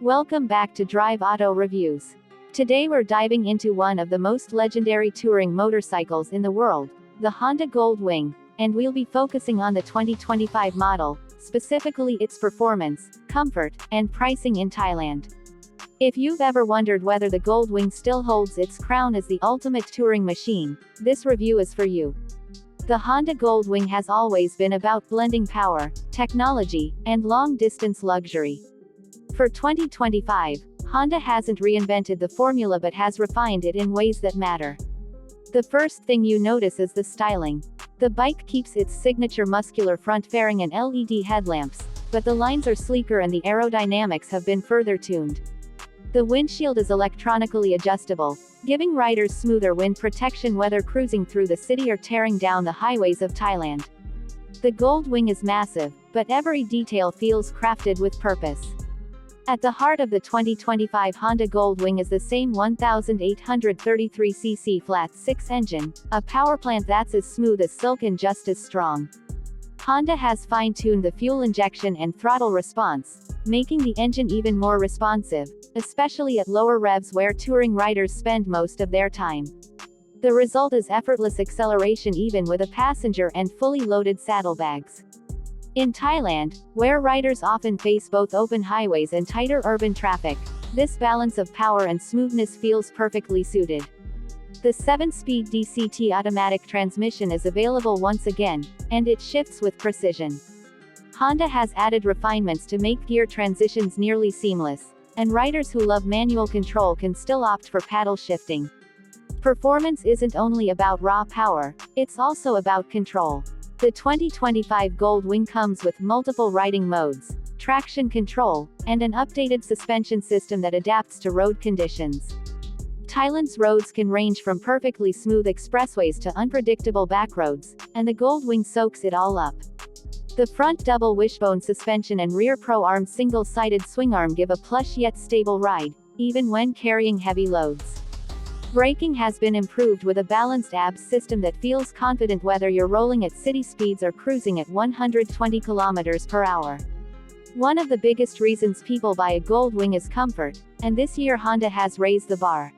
Welcome back to Drive Auto Reviews. Today we're diving into one of the most legendary touring motorcycles in the world, the Honda Gold Wing, and we'll be focusing on the 2025 model, specifically its performance, comfort, and pricing in Thailand. If you've ever wondered whether the Gold Wing still holds its crown as the ultimate touring machine, this review is for you. The Honda Gold Wing has always been about blending power, technology, and long-distance luxury. For 2025, Honda hasn't reinvented the formula but has refined it in ways that matter. The first thing you notice is the styling. The bike keeps its signature muscular front fairing and LED headlamps, but the lines are sleeker and the aerodynamics have been further tuned. The windshield is electronically adjustable, giving riders smoother wind protection whether cruising through the city or tearing down the highways of Thailand. The Gold Wing is massive, but every detail feels crafted with purpose. At the heart of the 2025 Honda Gold Wing is the same 1833cc flat-six engine, a powerplant that's as smooth as silk and just as strong. Honda has fine-tuned the fuel injection and throttle response, making the engine even more responsive, especially at lower revs where touring riders spend most of their time. The result is effortless acceleration even with a passenger and fully loaded saddlebags. In Thailand, where riders often face both open highways and tighter urban traffic, this balance of power and smoothness feels perfectly suited. The 7-speed DCT automatic transmission is available once again, and it shifts with precision. Honda has added refinements to make gear transitions nearly seamless, and riders who love manual control can still opt for paddle shifting. Performance isn't only about raw power, it's also about control. The 2025 Gold Wing comes with multiple riding modes, traction control, and an updated suspension system that adapts to road conditions. Thailand's roads can range from perfectly smooth expressways to unpredictable backroads, and the Gold Wing soaks it all up. The front double wishbone suspension and rear pro-arm single-sided swingarm give a plush yet stable ride, even when carrying heavy loads. Braking has been improved with a balanced ABS system that feels confident whether you're rolling at city speeds or cruising at 120 km per hour. One of the biggest reasons people buy a Gold Wing is comfort, and this year Honda has raised the bar.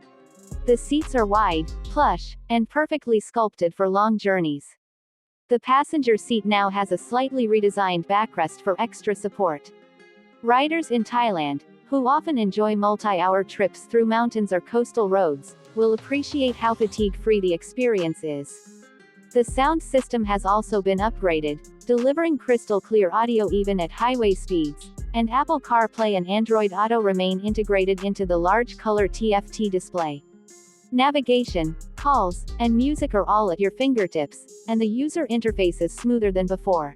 The seats are wide, plush, and perfectly sculpted for long journeys. The passenger seat now has a slightly redesigned backrest for extra support. Riders in Thailand, who often enjoy multi-hour trips through mountains or coastal roads, will appreciate how fatigue-free the experience is. The sound system has also been upgraded, delivering crystal-clear audio even at highway speeds, and Apple CarPlay and Android Auto remain integrated into the large color TFT display. Navigation, calls, and music are all at your fingertips, and the user interface is smoother than before.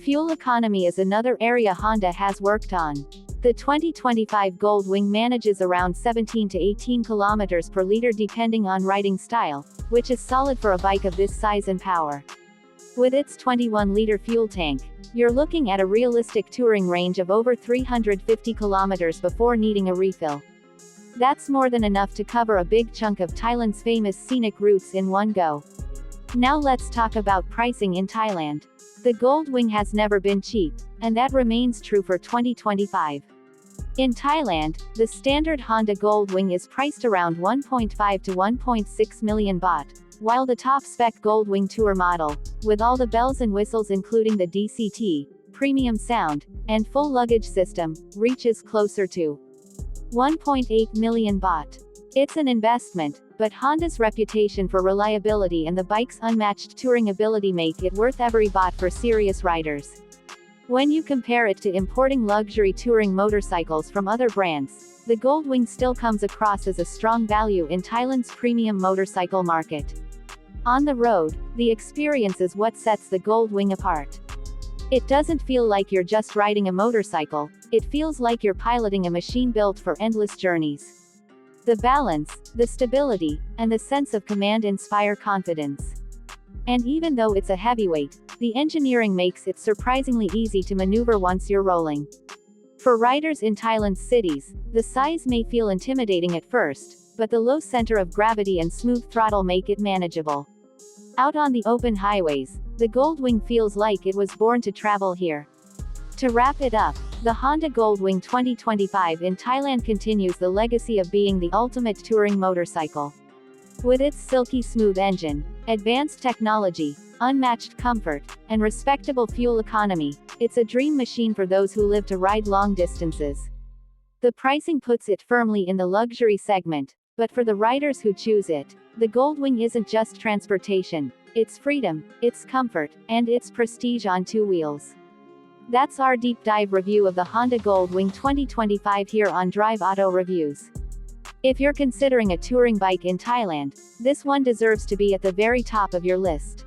Fuel economy is another area Honda has worked on. The 2025 Gold Wing manages around 17 to 18 km per liter depending on riding style, which is solid for a bike of this size and power. With its 21-liter fuel tank, you're looking at a realistic touring range of over 350 km before needing a refill. That's more than enough to cover a big chunk of Thailand's famous scenic routes in one go. Now let's talk about pricing in Thailand. The Gold Wing has never been cheap, and that remains true for 2025. In Thailand, the standard Honda Gold Wing is priced around 1.5 to 1.6 million baht, while the top-spec Gold Wing Tour model, with all the bells and whistles including the DCT, premium sound, and full luggage system, reaches closer to 1.8 million baht. It's an investment, but Honda's reputation for reliability and the bike's unmatched touring ability make it worth every baht for serious riders. When you compare it to importing luxury touring motorcycles from other brands, the Gold Wing still comes across as a strong value in Thailand's premium motorcycle market. On the road, the experience is what sets the Gold Wing apart. It doesn't feel like you're just riding a motorcycle, it feels like you're piloting a machine built for endless journeys. The balance, the stability, and the sense of command inspire confidence. And even though it's a heavyweight, the engineering makes it surprisingly easy to maneuver once you're rolling. For riders in Thailand's cities, the size may feel intimidating at first, but the low center of gravity and smooth throttle make it manageable. Out on the open highways, the Gold Wing feels like it was born to travel here. To wrap it up, the Honda Goldwing 2025 in Thailand continues the legacy of being the ultimate touring motorcycle. With its silky smooth engine, advanced technology, unmatched comfort, and respectable fuel economy, it's a dream machine for those who live to ride long distances. The pricing puts it firmly in the luxury segment, but for the riders who choose it, the Goldwing isn't just transportation, it's freedom, it's comfort, and it's prestige on two wheels. That's our deep dive review of the Honda Goldwing 2025 here on Drive Auto Reviews. If you're considering a touring bike in Thailand, this one deserves to be at the very top of your list.